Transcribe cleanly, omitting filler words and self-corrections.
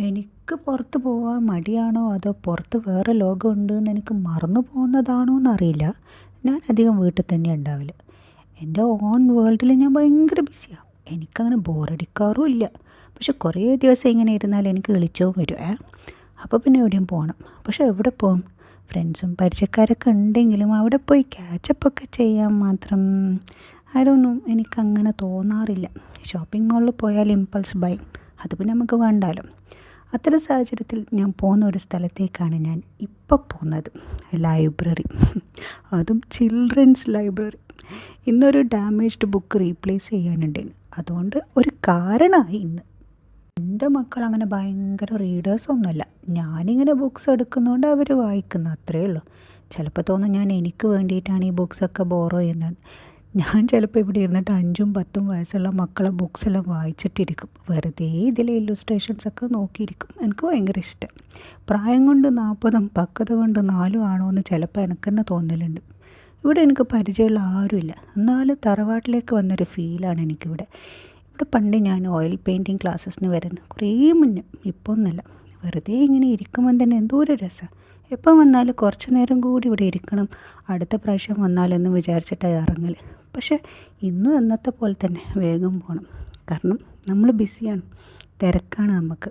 എനിക്ക് പുറത്ത് പോകാൻ മടിയാണോ അതോ പുറത്ത് വേറെ ലോകമുണ്ട് എന്ന് എനിക്ക് മറന്നു പോകുന്നതാണോ എന്നറിയില്ല. ഞാൻ അധികം വീട്ടിൽ തന്നെ ഉണ്ടാവില്ല. എൻ്റെ ഓൺ വേൾഡിൽ ഞാൻ ഭയങ്കര ബിസിയാണ്. എനിക്കങ്ങനെ ബോറടിക്കാറും ഇല്ല. പക്ഷെ കുറേ ദിവസം ഇങ്ങനെ ഇരുന്നാൽ എനിക്ക് എളിച്ചവും വരും. അപ്പോൾ പിന്നെ എവിടെയും പോകണം. പക്ഷെ എവിടെ പോകും? ഫ്രണ്ട്സും പരിചയക്കാരൊക്കെ ഉണ്ടെങ്കിലും അവിടെ പോയി ക്യാച്ചപ്പൊക്കെ ചെയ്യാൻ മാത്രം എനിക്കങ്ങനെ തോന്നാറില്ല. ഷോപ്പിംഗ് മാളിൽ പോയാൽ ഇമ്പൾസ് ബൈ, അത് പിന്നെ നമുക്ക് വേണ്ടാലോ. അത്തരം സാഹചര്യത്തിൽ ഞാൻ പോകുന്ന ഒരു സ്ഥലത്തേക്കാണ് ഞാൻ ഇപ്പോൾ പോകുന്നത്, ലൈബ്രറി. അതും ചിൽഡ്രൻസ് ലൈബ്രറി. ഇന്നൊരു ഡാമേജ്ഡ് ബുക്ക് റീപ്ലേസ് ചെയ്യാനുണ്ടായിരുന്നു. അതുകൊണ്ട് ഒരു കാരണമായി ഇന്ന്. എൻ്റെ മക്കൾ അങ്ങനെ ഭയങ്കര റീഡേഴ്സൊന്നുമല്ല. ഞാനിങ്ങനെ ബുക്സ് എടുക്കുന്നതുകൊണ്ട് അവർ വായിക്കുന്നു, അത്രയേ ഉള്ളൂ. ചിലപ്പോൾ തോന്നും ഞാൻ എനിക്ക് വേണ്ടിയിട്ടാണ് ഈ ബുക്സൊക്കെ ബോറോ ചെയ്യുന്നത്. ഞാൻ ചിലപ്പോൾ ഇവിടെ ഇരുന്നിട്ട് 5ഉം 10ഉം വയസ്സുള്ള മക്കളെ ബുക്സെല്ലാം വായിച്ചിട്ടിരിക്കും. വെറുതെ ഇതിലെ ഇല്ലുസ്ട്രേഷൻസൊക്കെ നോക്കിയിരിക്കും. എനിക്ക് ഭയങ്കര ഇഷ്ടം. പ്രായം കൊണ്ട് 40ഉം പക്വത കൊണ്ട് 4ഉം ആണോ എന്ന് ചിലപ്പോൾ എനിക്ക് തന്നെ തോന്നലുണ്ട്. ഇവിടെ എനിക്ക് പരിചയമുള്ള ആരുമില്ല. എന്നാലും തറവാട്ടിലേക്ക് വന്നൊരു ഫീലാണ് എനിക്കിവിടെ. ഇവിടെ പണ്ട് ഞാൻ ഓയിൽ പെയിൻറ്റിങ് ക്ലാസ്സസിന് വരുന്നു, കുറേ മുന്നേ. ഇപ്പോൾ ഒന്നല്ല. വെറുതെ ഇങ്ങനെ ഇരിക്കുമ്പോൾ തന്നെ എന്തോ ഒരു രസമാണ്. എപ്പം വന്നാലും കുറച്ച് നേരം കൂടി ഇവിടെ ഇരിക്കണം, അടുത്ത പ്രാവശ്യം വന്നാലെന്ന് വിചാരിച്ചിട്ടാണ് ഇറങ്ങൽ. പക്ഷേ ഇന്നും എന്നത്തെ പോലെ തന്നെ വേഗം പോകണം. കാരണം നമ്മൾ ബിസിയാണ്, തിരക്കാണ് നമുക്ക്.